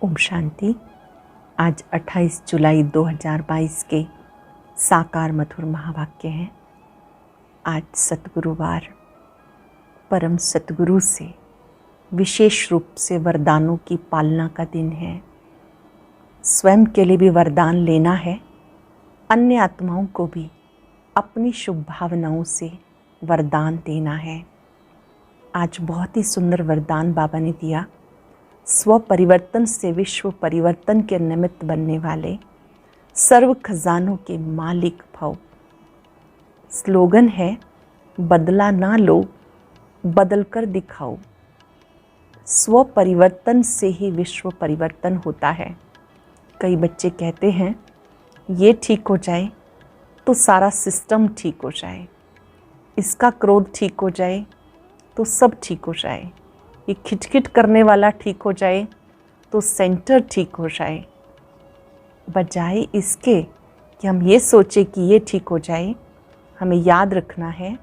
ओम शांति। आज 28 जुलाई 2022 के साकार मधुर महावाक्य हैं। आज सतगुरुवार परम सतगुरु से विशेष रूप से वरदानों की पालना का दिन है। स्वयं के लिए भी वरदान लेना है, अन्य आत्माओं को भी अपनी शुभ भावनाओं से वरदान देना है। आज बहुत ही सुंदर वरदान बाबा ने दिया। स्व परिवर्तन से विश्व परिवर्तन के निमित्त बनने वाले सर्व खजानों के मालिक भव। स्लोगन है, बदला ना लो, बदल कर दिखाओ। स्व परिवर्तन से ही विश्व परिवर्तन होता है। कई बच्चे कहते हैं ये ठीक हो जाए तो सारा सिस्टम ठीक हो जाए, इसका क्रोध ठीक हो जाए तो सब ठीक हो जाए, ये खिटखिट करने वाला ठीक हो जाए तो सेंटर ठीक हो जाए। बजाय इसके कि हम ये सोचें कि ये ठीक हो जाए, हमें याद रखना है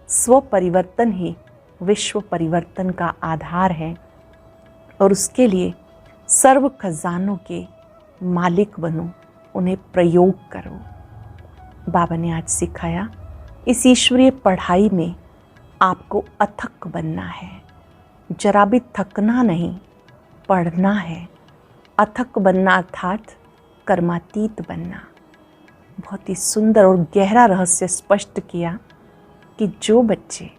स्व परिवर्तन ही विश्व परिवर्तन का आधार है और उसके लिए सर्व खजानों के मालिक बनो, उन्हें प्रयोग करो। बाबा ने आज सिखाया, इस ईश्वरीय पढ़ाई में आपको अथक बनना है, जरा भी थकना नहीं, पढ़ना है। अथक बनना अर्थात कर्मातीत बनना। बहुत ही सुंदर और गहरा रहस्य स्पष्ट किया कि जो बच्चे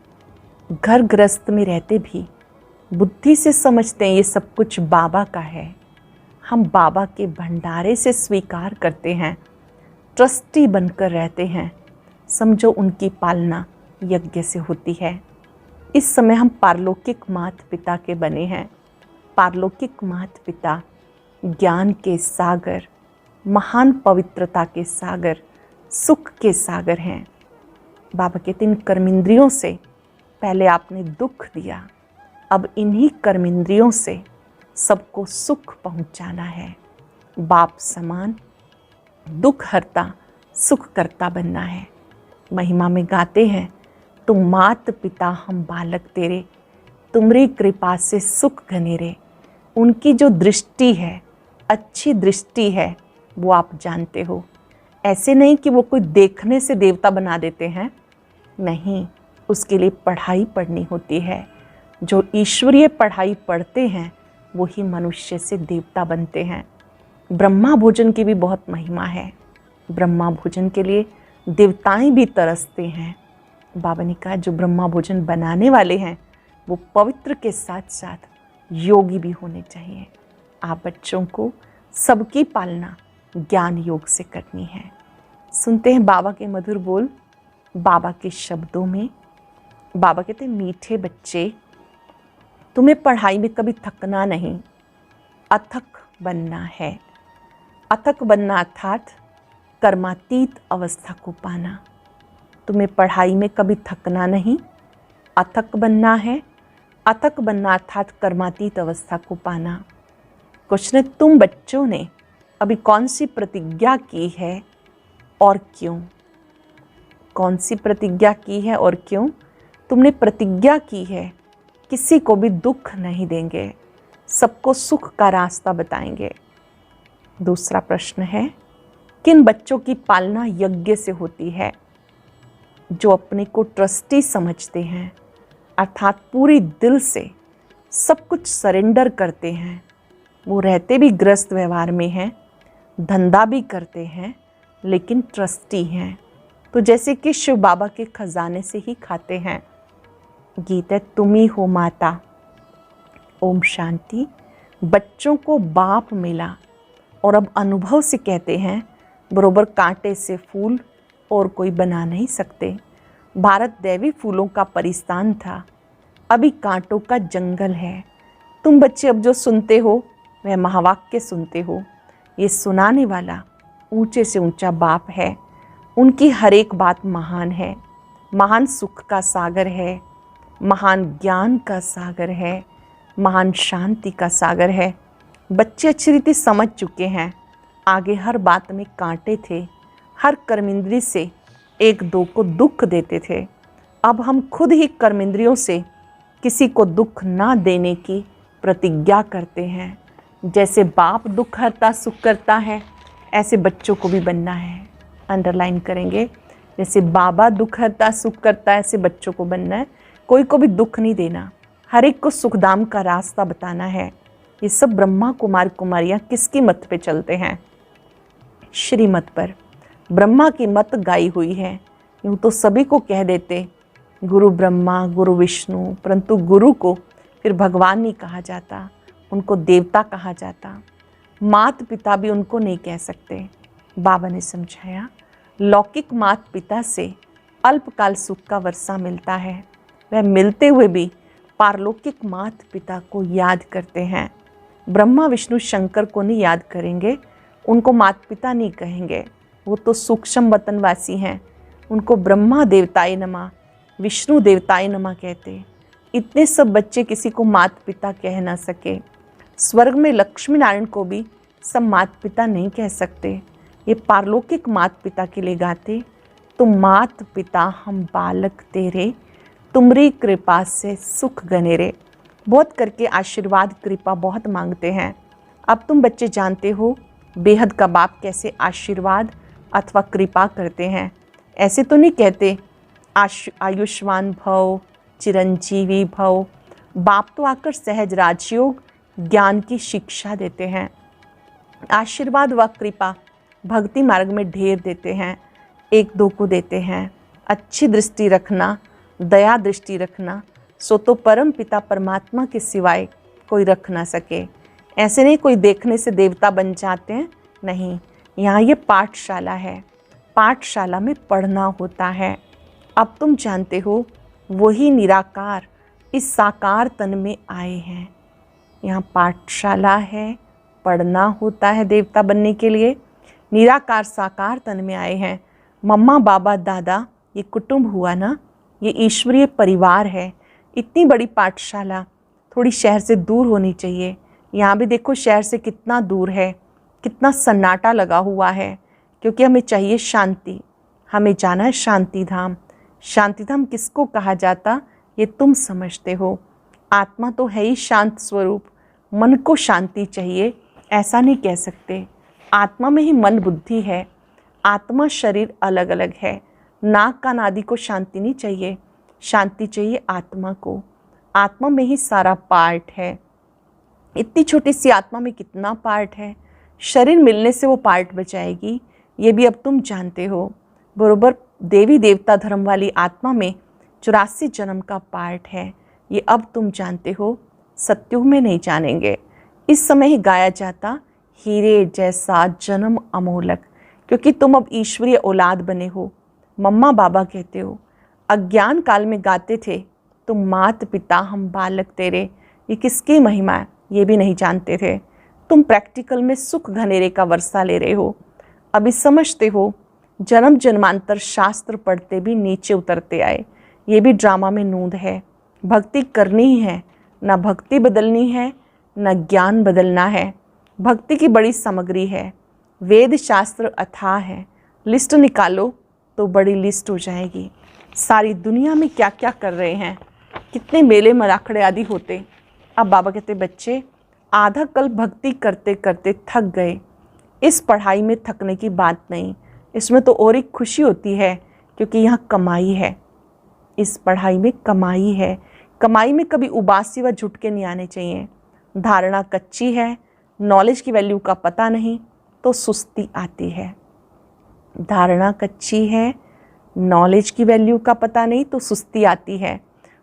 घर गृहस्थ में रहते भी बुद्धि से समझते हैं ये सब कुछ बाबा का है, हम बाबा के भंडारे से स्वीकार करते हैं, ट्रस्टी बनकर रहते हैं, समझो उनकी पालना यज्ञ से होती है। इस समय हम पारलौकिक माता पिता के बने हैं। पारलौकिक माता पिता ज्ञान के सागर, महान पवित्रता के सागर, सुख के सागर हैं। बाबा कहते इन कर्मेंद्रियों से पहले आपने दुख दिया, अब इन्हीं कर्मेंद्रियों से सबको सुख पहुंचाना है। बाप समान दुख हरता सुख करता बनना है। महिमा में गाते हैं, तुम मात पिता हम बालक तेरे, तुमरी कृपा से सुख घनेरे। उनकी जो दृष्टि है, अच्छी दृष्टि है, वो आप जानते हो। ऐसे नहीं कि वो कोई देखने से देवता बना देते हैं, नहीं, उसके लिए पढ़ाई पढ़नी होती है। जो ईश्वरीय पढ़ाई पढ़ते हैं वही मनुष्य से देवता बनते हैं। ब्रह्मा भोजन की भी बहुत महिमा है। ब्रह्मा भोजन के लिए देवताएं भी तरसते हैं। बाबा ने कहा जो ब्रह्मा भोजन बनाने वाले हैं वो पवित्र के साथ साथ योगी भी होने चाहिए। आप बच्चों को सबकी पालना ज्ञान योग से करनी है। सुनते हैं बाबा के मधुर बोल, बाबा के शब्दों में। बाबा कहते हैं, मीठे बच्चे, तुम्हें पढ़ाई में कभी थकना नहीं, अथक बनना है। अथक बनना अर्थात कर्मातीत अवस्था को पाना। तुम्हें पढ़ाई में कभी थकना नहीं, अथक बनना है। अथक बनना अर्थात कर्मातीत अवस्था को पाना। क्वेश्चन है, तुम बच्चों ने अभी कौन सी प्रतिज्ञा की है और क्यों? कौन सी प्रतिज्ञा की है और क्यों? तुमने प्रतिज्ञा की है किसी को भी दुख नहीं देंगे, सबको सुख का रास्ता बताएंगे। दूसरा प्रश्न है, किन बच्चों की पालना यज्ञ से होती है? जो अपने को ट्रस्टी समझते हैं, अर्थात पूरी दिल से सब कुछ सरेंडर करते हैं। वो रहते भी गृहस्थ व्यवहार में हैं, धंधा भी करते हैं, लेकिन ट्रस्टी हैं। तो जैसे कि शिव बाबा के खजाने से ही खाते हैं। गीत है, तुम ही हो माता। ओम शांति। बच्चों को बाप मिला और अब अनुभव से कहते हैं, बरोबर कांटे से फूल और कोई बना नहीं सकते। भारत दैवी फूलों का परिस्तान था, अभी कांटों का जंगल है। तुम बच्चे अब जो सुनते हो वह महावाक्य सुनते हो। ये सुनाने वाला ऊंचे से ऊंचा बाप है। उनकी हर एक बात महान है, महान सुख का सागर है, महान ज्ञान का सागर है, महान शांति का सागर है। बच्चे अच्छी रीति समझ चुके हैं, आगे हर बात में कांटे थे, हर कर्मेंद्री से एक दो को दुख देते थे। अब हम खुद ही कर्मेंद्रियों से किसी को दुख ना देने की प्रतिज्ञा करते हैं। जैसे बाप दुख हरता सुख करता है, ऐसे बच्चों को भी बनना है। अंडरलाइन करेंगे, जैसे बाबा दुख हरता सुख करता है, ऐसे बच्चों को बनना है। कोई को भी दुख नहीं देना, हर एक को सुखधाम का रास्ता बताना है। ये सब ब्रह्मा कुमार कुमारियाँ किसकी मत पे चलते हैं? श्रीमत पर। ब्रह्मा की मत गाई हुई है। यूँ तो सभी को कह देते गुरु ब्रह्मा गुरु विष्णु, परंतु गुरु को फिर भगवान नहीं कहा जाता, उनको देवता कहा जाता। मात पिता भी उनको नहीं कह सकते। बाबा ने समझाया, लौकिक मात पिता से अल्पकाल सुख का वर्षा मिलता है, वह मिलते हुए भी पारलौकिक मात पिता को याद करते हैं। ब्रह्मा विष्णु शंकर को नहीं याद करेंगे, उनको मात पिता नहीं कहेंगे, वो तो सूक्ष्म वतनवासी हैं। उनको ब्रह्मा देवताय नमः विष्णु देवताय नमः कहते। इतने सब बच्चे किसी को मात पिता कह ना सके। स्वर्ग में लक्ष्मी नारायण को भी सब मात पिता नहीं कह सकते। ये पारलौकिक मात पिता के लिए गाते, तुम मात पिता हम बालक तेरे, तुमरी कृपा से सुख गनेरे। बहुत करके आशीर्वाद कृपा बहुत मांगते हैं। अब तुम बच्चे जानते हो बेहद का बाप कैसे आशीर्वाद अथवा कृपा करते हैं। ऐसे तो नहीं कहते आयुष्मान भव चिरंजीवी भव। बाप तो आकर सहज राजयोग ज्ञान की शिक्षा देते हैं। आशीर्वाद व कृपा भक्ति मार्ग में ढेर देते हैं, एक दो को देते हैं। अच्छी दृष्टि रखना, दया दृष्टि रखना, सो तो परम पिता परमात्मा के सिवाय कोई रख ना सके। ऐसे नहीं कोई देखने से देवता बन जाते हैं, नहीं। यहाँ ये पाठशाला है, पाठशाला में पढ़ना होता है। अब तुम जानते हो वही निराकार इस साकार तन में आए हैं। यहाँ पाठशाला है, पढ़ना होता है देवता बनने के लिए। निराकार साकार तन में आए हैं। मम्मा बाबा दादा ये कुटुंब हुआ ना, ये ईश्वरीय परिवार है। इतनी बड़ी पाठशाला थोड़ी शहर से दूर होनी चाहिए। यहाँ भी देखो शहर से कितना दूर है, कितना सन्नाटा लगा हुआ है, क्योंकि हमें चाहिए शांति। हमें जाना है शांति धाम। शांति धाम किसको कहा जाता ये तुम समझते हो। आत्मा तो है ही शांत स्वरूप, मन को शांति चाहिए ऐसा नहीं कह सकते। आत्मा में ही मन बुद्धि है, आत्मा शरीर अलग अलग है। नाक कान आदि को शांति नहीं चाहिए, शांति चाहिए आत्मा को। आत्मा में ही सारा पार्ट है। इतनी छोटी सी आत्मा में कितना पार्ट है। शरीर मिलने से वो पार्ट बचाएगी, ये भी अब तुम जानते हो। बरोबर देवी देवता धर्म वाली आत्मा में 84 जन्म का पार्ट है, ये अब तुम जानते हो। सत्युग में नहीं जानेंगे। इस समय ही गाया जाता हीरे जैसा जन्म अमोलक, क्योंकि तुम अब ईश्वरीय औलाद बने हो। मम्मा बाबा कहते हो। अज्ञान काल में गाते थे तुम मात पिता हम बालक तेरे, ये किसकी महिमा है ये भी नहीं जानते थे। तुम प्रैक्टिकल में सुख घनेरे का वर्षा ले रहे हो। अभी समझते हो जन्म जन्मांतर शास्त्र पढ़ते भी नीचे उतरते आए, ये भी ड्रामा में नूंद है। भक्ति करनी ही है, ना भक्ति बदलनी है ना ज्ञान बदलना है। भक्ति की बड़ी सामग्री है, वेद शास्त्र अथाह है। लिस्ट निकालो तो बड़ी लिस्ट हो जाएगी। सारी दुनिया में क्या क्या कर रहे हैं, कितने मेले मराखड़े आदि होते। अब बाबा कहते बच्चे आधा कल भक्ति करते करते थक गए। इस पढ़ाई में थकने की बात नहीं, इसमें तो और एक खुशी होती है, क्योंकि यहाँ कमाई है। इस पढ़ाई में कमाई है। कमाई में कभी उबासी व झुटके नहीं आने चाहिए। धारणा कच्ची है, नॉलेज की वैल्यू का पता नहीं तो सुस्ती आती है। धारणा कच्ची है, नॉलेज की वैल्यू का पता नहीं तो सुस्ती आती है।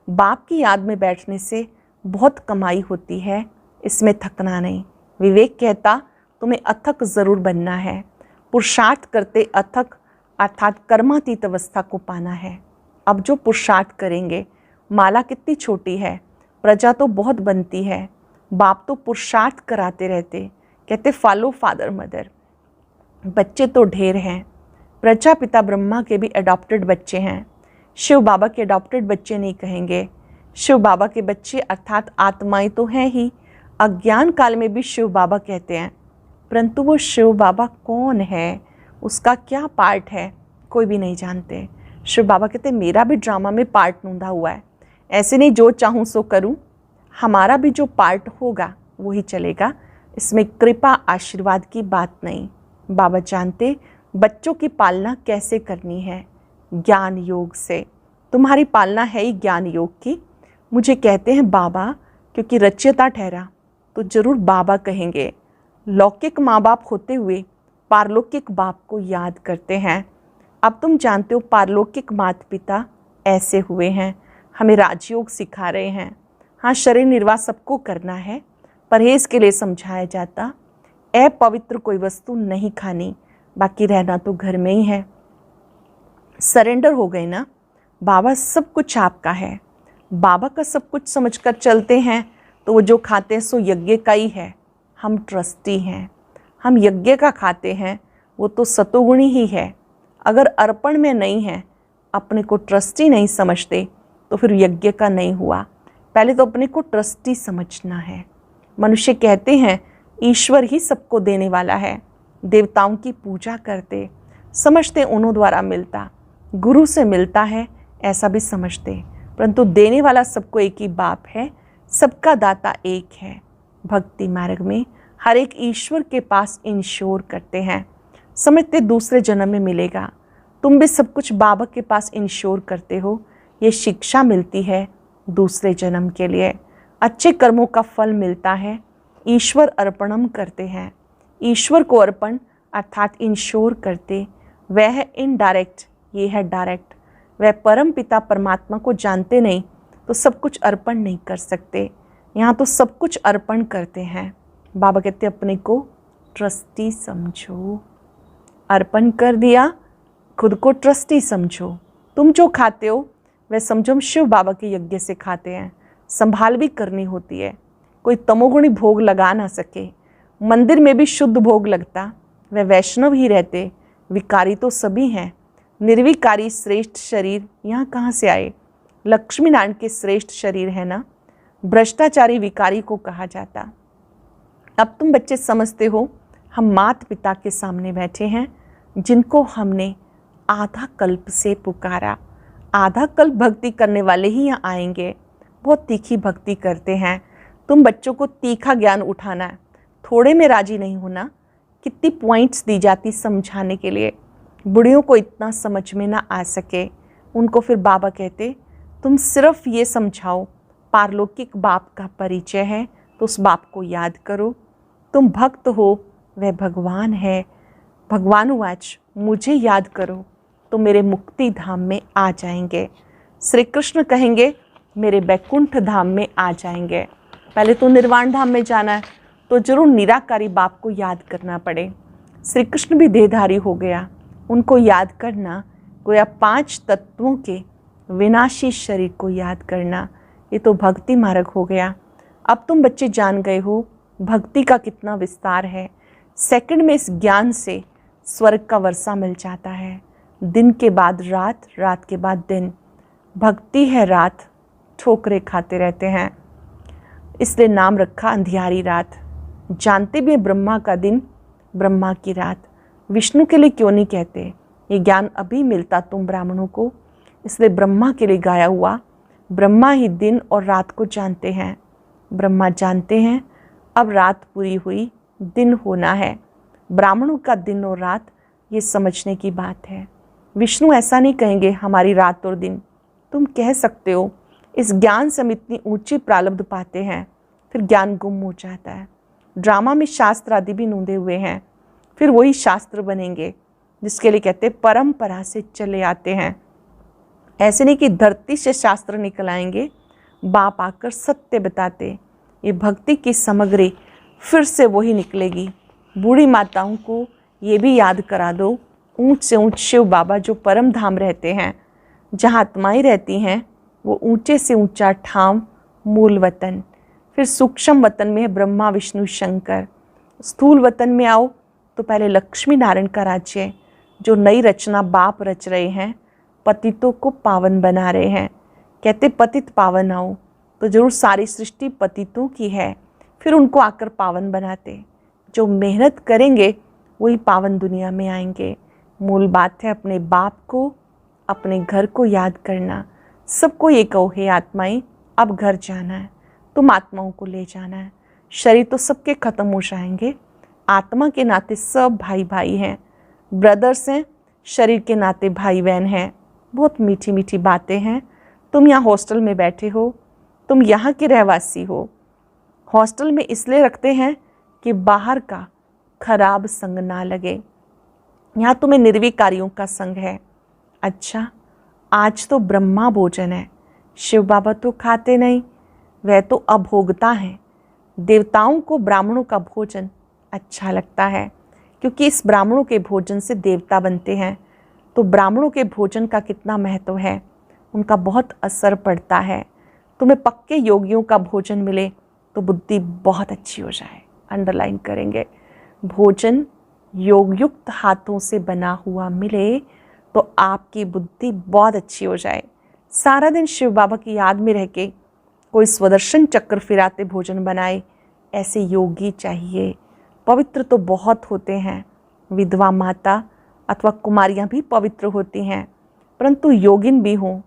बाप की याद में बैठने से बहुत कमाई होती है, इसमें थकना नहीं। विवेक कहता तुम्हें अथक ज़रूर बनना है। पुरुषार्थ करते अथक अर्थात कर्मातीत अवस्था को पाना है। अब जो पुरुषार्थ करेंगे, माला कितनी छोटी है, प्रजा तो बहुत बनती है। बाप तो पुरुषार्थ कराते रहते, कहते फॉलो फादर मदर। बच्चे तो ढेर हैं। प्रजापिता ब्रह्मा के भी अडॉप्टेड बच्चे हैं। शिव बाबा के अडॉप्टेड बच्चे नहीं कहेंगे। शिव बाबा के बच्चे अर्थात आत्माएं तो हैं ही। अज्ञान काल में भी शिव बाबा कहते हैं, परंतु वो शिव बाबा कौन है, उसका क्या पार्ट है, कोई भी नहीं जानते। शिव बाबा कहते मेरा भी ड्रामा में पार्ट नूंधा हुआ है। ऐसे नहीं जो चाहूँ सो करूँ, हमारा भी जो पार्ट होगा वही चलेगा। इसमें कृपा आशीर्वाद की बात नहीं। बाबा जानते बच्चों की पालना कैसे करनी है, ज्ञान योग से। तुम्हारी पालना है ही ज्ञान योग की। मुझे कहते हैं बाबा क्योंकि रचयिता ठहरा तो जरूर बाबा कहेंगे। लौकिक माँ बाप होते हुए पारलौकिक बाप को याद करते हैं। अब तुम जानते हो पारलौकिक माता पिता ऐसे हुए हैं, हमें राजयोग सिखा रहे हैं। हाँ, शरीर निर्वाह सबको करना है, परहेज के लिए समझाया जाता। अपवित्र कोई वस्तु नहीं खानी, बाकी रहना तो घर में ही है। सरेंडर हो गए ना, बाबा सब कुछ आपका है। बाबा का सब कुछ समझकर चलते हैं तो वो जो खाते हैं सो यज्ञ का ही है। हम ट्रस्टी हैं, हम यज्ञ का खाते हैं, वो तो सतोगुणी ही है। अगर अर्पण में नहीं है, अपने को ट्रस्टी नहीं समझते तो फिर यज्ञ का नहीं हुआ। पहले तो अपने को ट्रस्टी समझना है। मनुष्य कहते हैं ईश्वर ही सबको देने वाला है, देवताओं की पूजा करते, समझते उन्हों द्वारा मिलता, गुरु से मिलता है ऐसा भी समझते, परंतु देने वाला सबको एक ही बाप है, सबका दाता एक है। भक्ति मार्ग में हर एक ईश्वर के पास इंश्योर करते हैं, समझते दूसरे जन्म में मिलेगा। तुम भी सब कुछ बाबा के पास इंश्योर करते हो, ये शिक्षा मिलती है दूसरे जन्म के लिए। अच्छे कर्मों का फल मिलता है, ईश्वर अर्पणम करते हैं। ईश्वर को अर्पण अर्थात इंश्योर करते, वह है इनडायरेक्ट, ये है डायरेक्ट। वह परम पिता परमात्मा को जानते नहीं तो सब कुछ अर्पण नहीं कर सकते। यहाँ तो सब कुछ अर्पण करते हैं। बाबा कहते अपने को ट्रस्टी समझो, अर्पण कर दिया, खुद को ट्रस्टी समझो। तुम जो खाते हो वह समझो हम शिव बाबा के यज्ञ से खाते हैं, संभाल भी करनी होती है। कोई तमोगुणी भोग लगा ना सके, मंदिर में भी शुद्ध भोग लगता, वह वैष्णव ही रहते। विकारी तो सभी हैं, निर्विकारी श्रेष्ठ शरीर यहाँ कहाँ से आए? लक्ष्मी नारायण के श्रेष्ठ शरीर है ना। भ्रष्टाचारी विकारी को कहा जाता। अब तुम बच्चे समझते हो हम माता पिता के सामने बैठे हैं जिनको हमने आधा कल्प से पुकारा। आधा कल्प भक्ति करने वाले ही यहाँ आएंगे। बहुत तीखी भक्ति करते हैं। तुम बच्चों को तीखा ज्ञान उठाना है, थोड़े में राजी नहीं होना। कितनी पॉइंट्स दी जाती समझाने के लिए, बुढ़ियों को इतना समझ में ना आ सके। उनको फिर बाबा कहते तुम सिर्फ ये समझाओ पारलौकिक बाप का परिचय है तो उस बाप को याद करो। तुम भक्त हो, वह भगवान है। भगवानुवाच मुझे याद करो तो मेरे मुक्ति धाम में आ जाएंगे। श्री कृष्ण कहेंगे मेरे बैकुंठ धाम में आ जाएंगे। पहले तो निर्वाण धाम में जाना है तो जरूर निराकारी बाप को याद करना पड़े। श्री कृष्ण भी देहधारी हो गया, उनको याद करना गोया 5 तत्वों के विनाशी शरीर को याद करना, ये तो भक्ति मार्ग हो गया। अब तुम बच्चे जान गए हो भक्ति का कितना विस्तार है। सेकंड में इस ज्ञान से स्वर्ग का वर्षा मिल जाता है। दिन के बाद रात, रात के बाद दिन। भक्ति है रात, ठोकरे खाते रहते हैं, इसलिए नाम रखा अंधियारी रात। जानते भी ब्रह्मा का दिन, ब्रह्मा की रात। विष्णु के लिए क्यों नहीं कहते? ये ज्ञान अभी मिलता तुम ब्राह्मणों को, इसलिए ब्रह्मा के लिए गाया हुआ। ब्रह्मा ही दिन और रात को जानते हैं। ब्रह्मा जानते हैं अब रात पूरी हुई, दिन होना है। ब्राह्मणों का दिन और रात ये समझने की बात है। विष्णु ऐसा नहीं कहेंगे हमारी रात और दिन। तुम कह सकते हो इस ज्ञान से हम इतनी ऊंची प्रारब्ध पाते हैं, फिर ज्ञान गुम हो जाता है। ड्रामा में शास्त्र आदि भी नूंदे हुए हैं, फिर वही शास्त्र बनेंगे जिसके लिए कहते परंपरा से चले आते हैं। ऐसे नहीं कि धरती से शास्त्र निकल आएंगे, बाप आकर सत्य बताते। ये भक्ति की सामग्री फिर से वही निकलेगी। बूढ़ी माताओं को ये भी याद करा दो, ऊंच से ऊंच शिव बाबा जो परम धाम रहते हैं, जहाँ आत्माएं रहती हैं, वो ऊंचे से ऊंचा ठाम मूल वतन। फिर सूक्ष्म वतन में है ब्रह्मा विष्णु शंकर। स्थूल वतन में आओ तो पहले लक्ष्मी नारायण का राज्य जो नई रचना बाप रच रहे हैं, पतितों को पावन बना रहे हैं। कहते पतित पावन आओ, तो जरूर सारी सृष्टि पतितों की है, फिर उनको आकर पावन बनाते। जो मेहनत करेंगे वही पावन दुनिया में आएंगे। मूल बात है अपने बाप को, अपने घर को याद करना। सबको ये कहो हे आत्माएं अब घर जाना है, तुम आत्माओं को ले जाना है। शरीर तो सबके खत्म हो जाएंगे, आत्मा के नाते सब भाई भाई हैं, ब्रदर्स हैं, शरीर के नाते भाई बहन हैं। बहुत मीठी मीठी बातें हैं। तुम यहाँ हॉस्टल में बैठे हो, तुम यहाँ के रहवासी हो। हॉस्टल में इसलिए रखते हैं कि बाहर का खराब संग ना लगे। यहाँ तुम्हें निर्विकारियों का संग है। अच्छा, आज तो ब्रह्मा भोजन है, शिव बाबा तो खाते नहीं, वह तो अभोगता हैं। देवताओं को ब्राह्मणों का भोजन अच्छा लगता है, क्योंकि इस ब्राह्मणों के भोजन से देवता बनते हैं। तो ब्राह्मणों के भोजन का कितना महत्व है, उनका बहुत असर पड़ता है। तुम्हें पक्के योगियों का भोजन मिले तो बुद्धि बहुत अच्छी हो जाए। अंडरलाइन करेंगे, भोजन योगयुक्त हाथों से बना हुआ मिले तो आपकी बुद्धि बहुत अच्छी हो जाए। सारा दिन शिव बाबा की याद में रह के कोई स्वदर्शन चक्र फिराते भोजन बनाए, ऐसे योगी चाहिए। पवित्र तो बहुत होते हैं, विधवा माता अथवा कुमारियाँ भी पवित्र होती हैं, परंतु योगिन भी हों।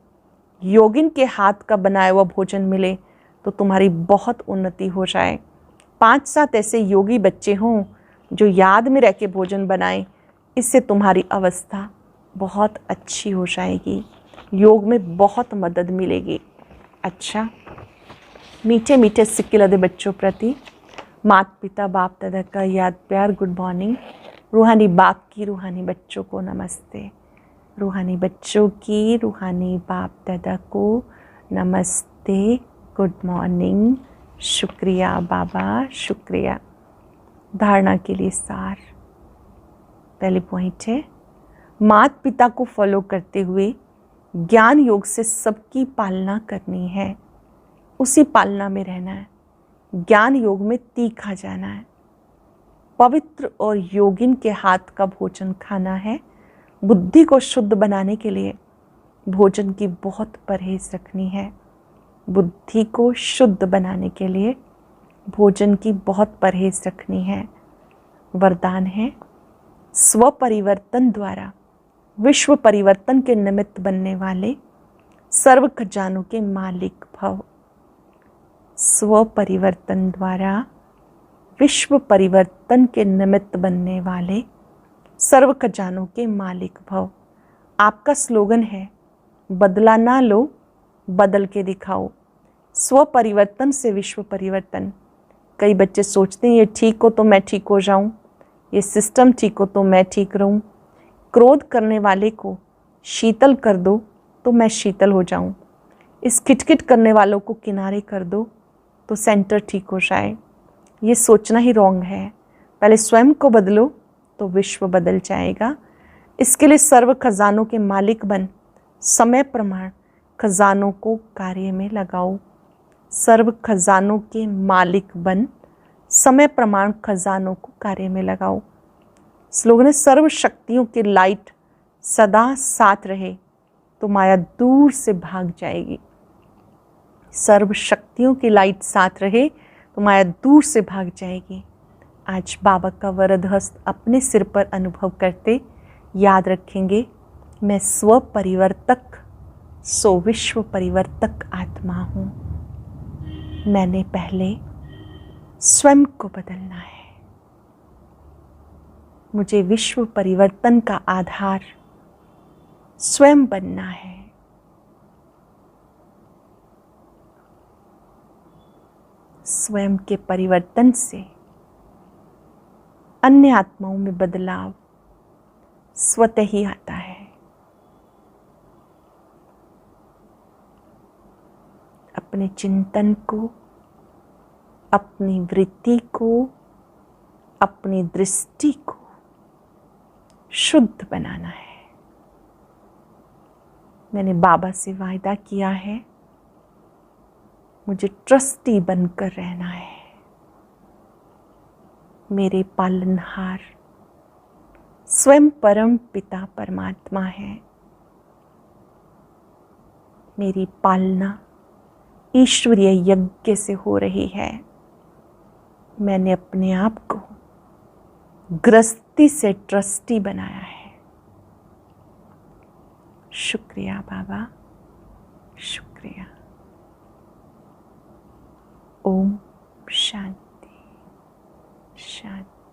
योगिन के हाथ का बनाया हुआ भोजन मिले तो तुम्हारी बहुत उन्नति हो जाए। 5-7 ऐसे योगी बच्चे हों जो याद में रह के भोजन बनाएं, इससे तुम्हारी अवस्था बहुत अच्छी हो जाएगी, योग में बहुत मदद मिलेगी। अच्छा, मीठे मीठे सिक्के लदे बच्चों प्रति माता पिता बाप दादा का याद प्यार गुड मॉर्निंग। रूहानी बाप की रूहानी बच्चों को नमस्ते। रूहानी बच्चों की रूहानी बाप दादा को नमस्ते, गुड मॉर्निंग, शुक्रिया बाबा, शुक्रिया। धारणा के लिए सार। पहले पॉइंट है, माता पिता को फॉलो करते हुए ज्ञान योग से सबकी पालना करनी है, उसी पालना में रहना है, ज्ञान योग में तीखा जाना है, पवित्र और योगिन के हाथ का भोजन खाना है। बुद्धि को शुद्ध बनाने के लिए भोजन की बहुत परहेज रखनी है। बुद्धि को शुद्ध बनाने के लिए भोजन की बहुत परहेज रखनी है। वरदान है, स्व परिवर्तन द्वारा विश्व परिवर्तन के निमित्त बनने वाले सर्व खजानों के मालिक भव। स्व परिवर्तन द्वारा विश्व परिवर्तन के निमित्त बनने वाले सर्व खजानों के मालिक भव। आपका स्लोगन है, बदला ना लो, बदल के दिखाओ। स्व परिवर्तन से विश्व परिवर्तन। कई बच्चे सोचते हैं ये ठीक हो तो मैं ठीक हो जाऊं, ये सिस्टम ठीक हो तो मैं ठीक रहूं। क्रोध करने वाले को शीतल कर दो तो मैं शीतल हो जाऊं। इस किटकिट करने वालों को किनारे कर दो तो सेंटर ठीक हो जाए। ये सोचना ही रॉन्ग है। पहले स्वयं को बदलो तो विश्व बदल जाएगा। इसके लिए सर्व खजानों के मालिक बन समय प्रमाण खजानों को कार्य में लगाओ। सर्व खजानों के मालिक बन समय प्रमाण खजानों को कार्य में लगाओ। स्लोगन है, सर्व शक्तियों की लाइट सदा साथ रहे तो माया दूर से भाग जाएगी। सर्व शक्तियों की लाइट साथ रहे तो माया दूर से भाग जाएगी। आज बाबा का वरद हस्त अपने सिर पर अनुभव करते याद रखेंगे, मैं स्व परिवर्तक सो विश्व परिवर्तक आत्मा हूँ। मैंने पहले स्वयं को बदलना है। मुझे विश्व परिवर्तन का आधार स्वयं बनना है। स्वयं के परिवर्तन से अन्य आत्माओं में बदलाव स्वतः ही आता है। अपने चिंतन को, अपनी वृत्ति को, अपनी दृष्टि को शुद्ध बनाना है। मैंने बाबा से वायदा किया है, मुझे ट्रस्टी बनकर रहना है। मेरे पालनहार स्वयं परम पिता परमात्मा है। मेरी पालना ईश्वरीय यज्ञ से हो रही है। मैंने अपने आप को गृहस्थी से ट्रस्टी बनाया है। शुक्रिया बाबा, शुक्रिया। ओम शांति। शांति।